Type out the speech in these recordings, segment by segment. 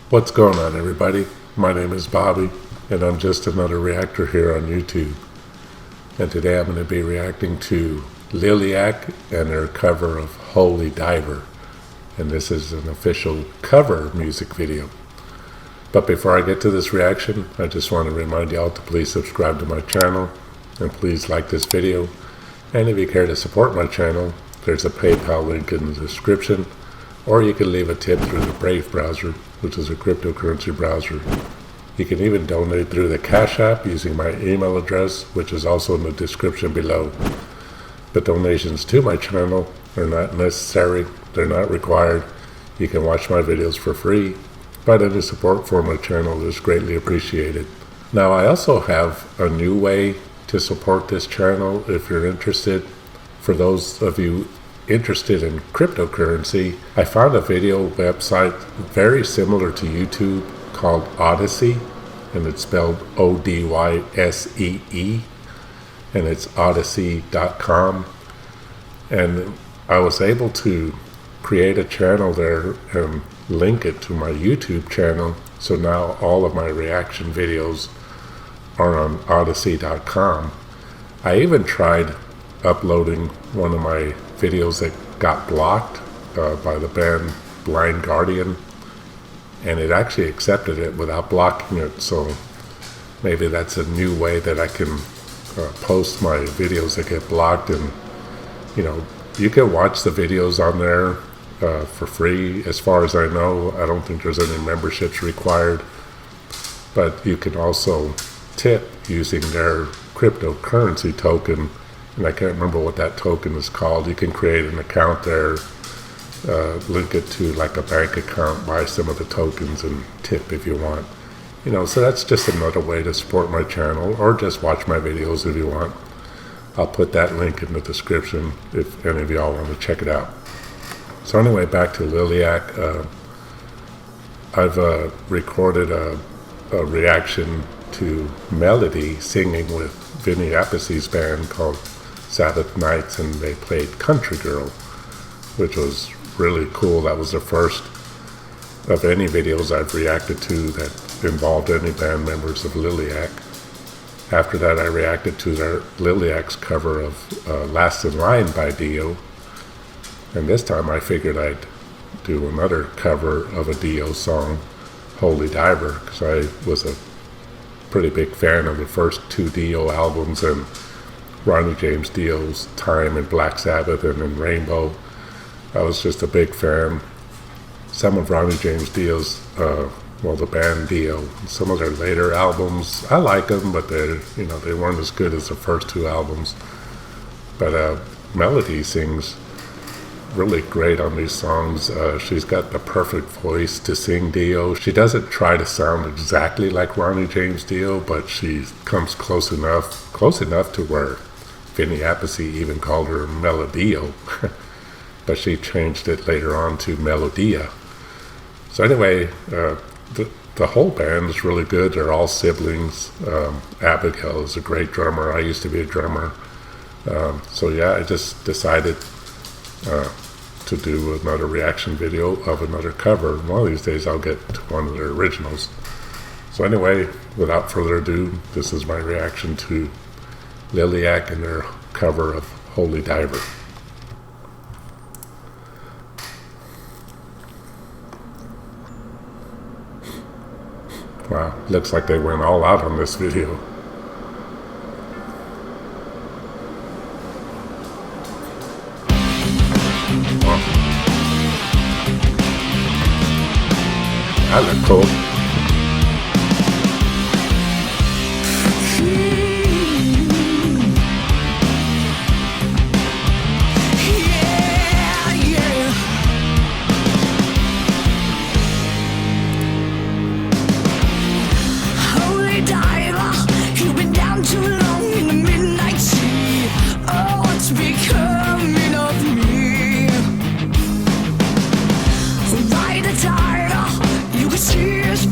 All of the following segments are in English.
What's going on, everybody? My name is Bobby, and I'm just another reactor here on YouTube. And today I'm going to be reacting to Liliac and their cover of Holy Diver. And this is an official cover music video. But before I get to this reaction, I just want to remind y'all to please subscribe to my channel, and please like this video. And if you care to support my channel, there's a PayPal link in the description, or you can leave a tip through the Brave browser, which is a cryptocurrency browser. You can even donate through the Cash App using my email address, which is also in the description below. But donations to my channel are not necessary, they're not required. You can watch my videos for free, but any support for my channel is greatly appreciated. Now, I also have a new way to support this channel if you're interested. For those of you interested in cryptocurrency, I found a video website very similar to YouTube called Odyssey, and it's spelled O-D-Y-S-E-E, and it's odyssey.com. And I was able to create a channel there and link it to my YouTube channel, so now all of my reaction videos are on odyssey.com. I even tried uploading one of my videos that got blocked by the band Blind Guardian, and it actually accepted it without blocking it. So maybe that's a new way that I can post my videos that get blocked. And you can watch the videos on there for free. As far as I know, I don't think there's any memberships required, but you can also tip using their cryptocurrency token, and I can't remember what that token is called. You can create an account there, link it to like a bank account, buy some of the tokens, and tip if you want. So that's just another way to support my channel, or just watch my videos if you want. I'll put that link in the description if any of y'all want to check it out. So anyway, back to Liliac. I've recorded a reaction to Melody singing with Vinny Appice's band called Sabbath Nights, and they played Country Girl, which was really cool. That was the first of any videos I've reacted to that involved any band members of Liliac. After that, I reacted to their Liliac's cover of Last in Line by Dio, and this time I figured I'd do another cover of a Dio song, Holy Diver, because I was a pretty big fan of the first two Dio albums and Ronnie James Dio's time in Black Sabbath and in Rainbow. I was just a big fan. Some of Ronnie James Dio's, the band Dio, some of their later albums, I like them, but they weren't as good as the first two albums. But Melody sings really great on these songs. She's got the perfect voice to sing Dio. She doesn't try to sound exactly like Ronnie James Dio, but she comes close enough to where Vinny Appice even called her Melodio, but she changed it later on to Melodia. So anyway, the whole band is really good. They're all siblings. Abigail is a great drummer. I used to be a drummer. So yeah, I just decided to do another reaction video of another cover. One of these days I'll get to one of their originals. So anyway, without further ado, this is my reaction to Liliac and their cover of Holy Diver. Wow, looks like they went all out on this video. That looked cool. Holy diver, you've been down too long in the midnight sea. Oh, what's becoming of me? Ride the tiger, you can see his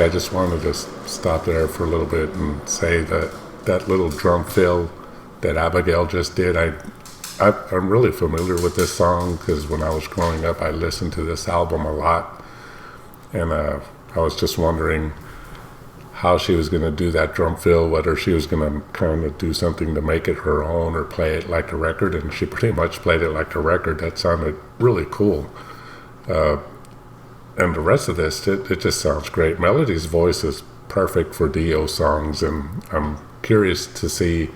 I just wanted to stop there for a little bit and say that that little drum fill that Abigail just did, I'm really familiar with this song because when I was growing up, I listened to this album a lot, and I was just wondering how she was going to do that drum fill, whether she was going to kind of do something to make it her own or play it like a record, and she pretty much played it like a record. That sounded really cool. And the rest of this, it just sounds great. Melody's voice is perfect for Dio songs, and I'm curious to see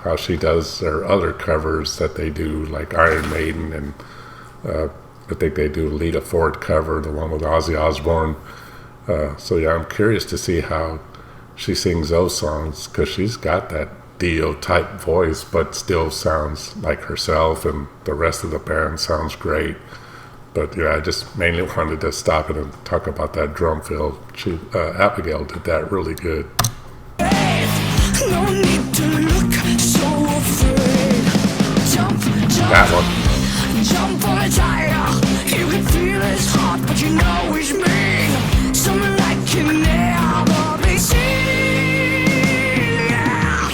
how she does their other covers that they do, like Iron Maiden, and I think they do a Lita Ford cover, the one with Ozzy Osbourne. So yeah, I'm curious to see how she sings those songs, because she's got that Dio type voice, but still sounds like herself, and the rest of the band sounds great. But yeah, I just mainly wanted to stop it and talk about that drum fill. Abigail did that really good. No need to look so afraid. Jump, jump, That one. jump on a tiger. You can feel his heart, but you know he's mean. Someone like can never be seen. Yeah.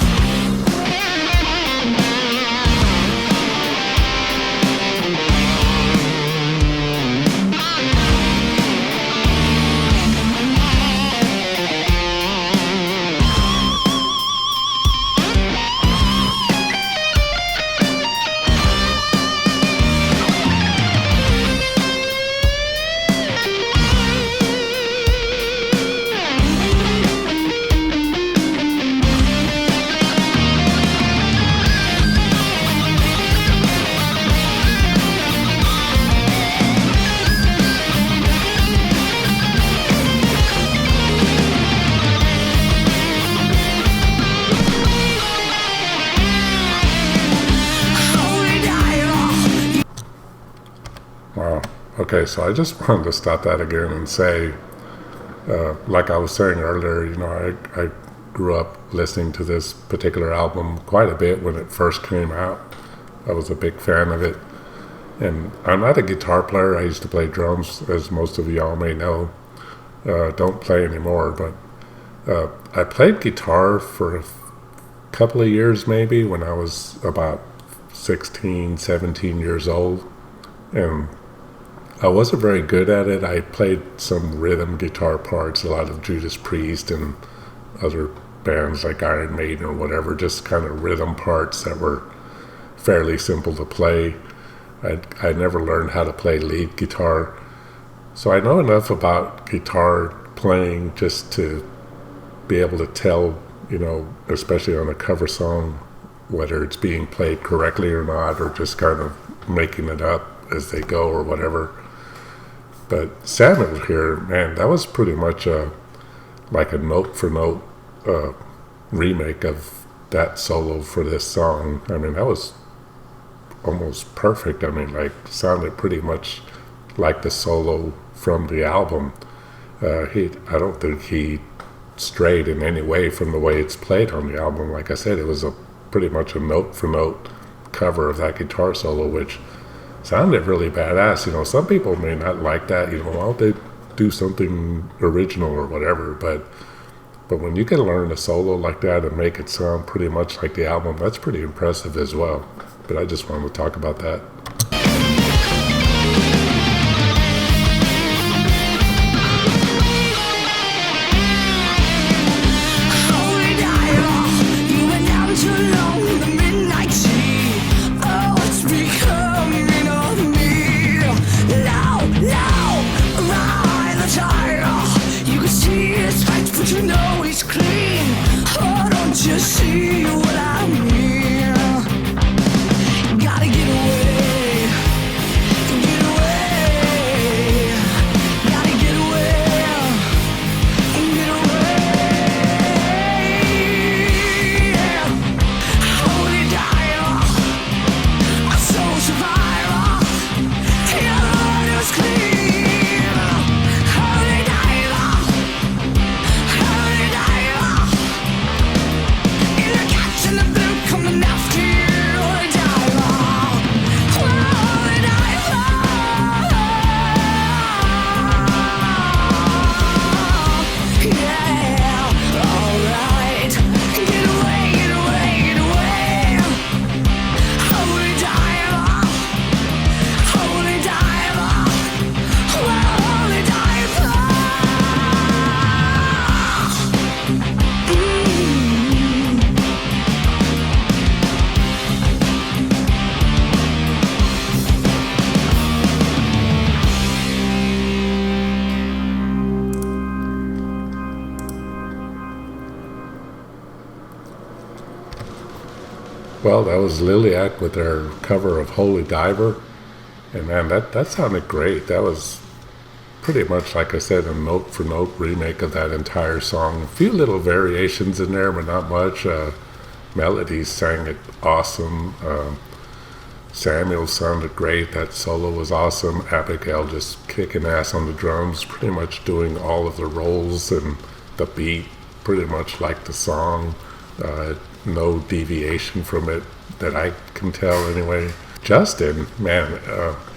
Wow. Okay, so I just wanted to stop that again and say, like I was saying earlier, I grew up listening to this particular album quite a bit when it first came out. I was a big fan of it. And I'm not a guitar player. I used to play drums, as most of y'all may know. Don't play anymore, but I played guitar for a couple of years maybe when I was about 16, 17 years old. And I wasn't very good at it. I played some rhythm guitar parts, a lot of Judas Priest and other bands like Iron Maiden or whatever, just kind of rhythm parts that were fairly simple to play. I never learned how to play lead guitar. So I know enough about guitar playing just to be able to tell, especially on a cover song, whether it's being played correctly or not, or just kind of making it up as they go or whatever. But Samuel here, man, that was pretty much like a note-for-note remake of that solo for this song. I mean, that was almost perfect. I mean, sounded pretty much like the solo from the album. I don't think he strayed in any way from the way it's played on the album. Like I said, it was pretty much a note-for-note cover of that guitar solo, which sounded really badass. Some people may not like that. Why don't they do something original or whatever? But when you can learn a solo like that and make it sound pretty much like the album, that's pretty impressive as well. But I just wanted to talk about that. Just see what I mean. Gotta get away. Well, that was Liliac with their cover of Holy Diver. And man, that sounded great. That was pretty much, like I said, a note-for-note remake of that entire song. A few little variations in there, but not much. Melodies sang it awesome. Samuel sounded great. That solo was awesome. Abigail just kicking ass on the drums, pretty much doing all of the rolls and the beat, pretty much like the song. No deviation from it that I can tell anyway. Justin, man,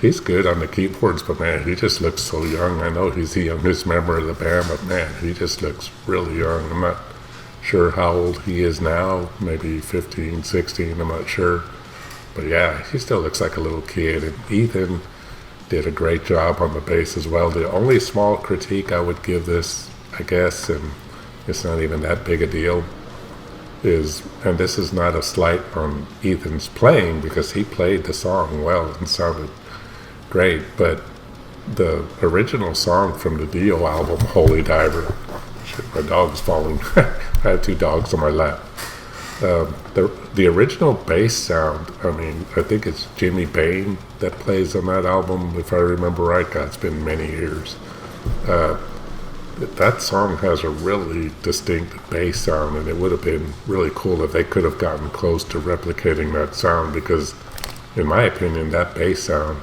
he's good on the keyboards, but man, he just looks so young. I know he's the youngest member of the band, but man, he just looks really young. I'm not sure how old he is now, maybe 15, 16, I'm not sure. But yeah, he still looks like a little kid. And Ethan did a great job on the bass as well. The only small critique I would give this, I guess, and it's not even that big a deal, is, and this is not a slight on Ethan's playing, because he played the song well and sounded great, but the original song from the Dio album, Holy Diver, shit, my dog's falling. I have two dogs on my lap. The original bass sound, I mean, I think it's Jimmy Bain that plays on that album, if I remember right. God, it's been many years. That song has a really distinct bass sound, and it would have been really cool if they could have gotten close to replicating that sound, because in my opinion that bass sound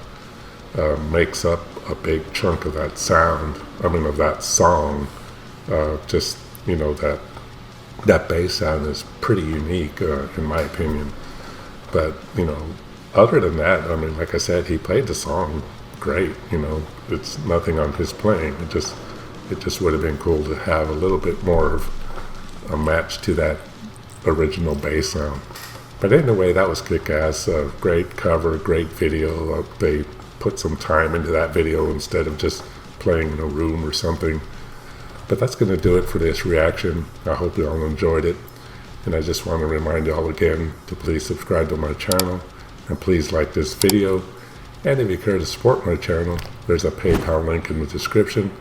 makes up a big chunk of that sound, of that song. Just, that bass sound is pretty unique in my opinion. But other than that, like I said, he played the song great. It's nothing on his playing. It just would have been cool to have a little bit more of a match to that original bass sound. But anyway, that was kick-ass. Great cover, great video. They put some time into that video instead of just playing in a room or something. But that's going to do it for this reaction. I hope you all enjoyed it. And I just want to remind you all again to please subscribe to my channel. And please like this video. And if you care to support my channel, there's a PayPal link in the description.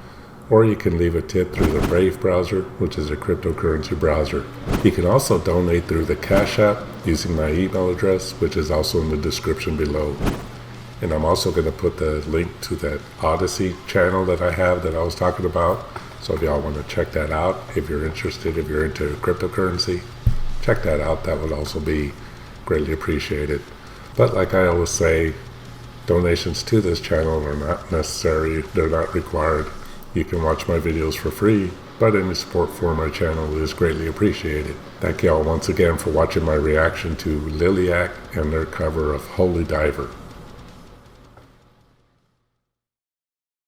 Or you can leave a tip through the Brave browser, which is a cryptocurrency browser. You can also donate through the Cash App using my email address, which is also in the description below. And I'm also going to put the link to that Odyssey channel that I have that I was talking about. So if y'all want to check that out, if you're interested, if you're into cryptocurrency, check that out. That would also be greatly appreciated. But like I always say, donations to this channel are not necessary. They're not required. You can watch my videos for free, but any support for my channel is greatly appreciated. Thank y'all once again for watching my reaction to Liliac and their cover of Holy Diver.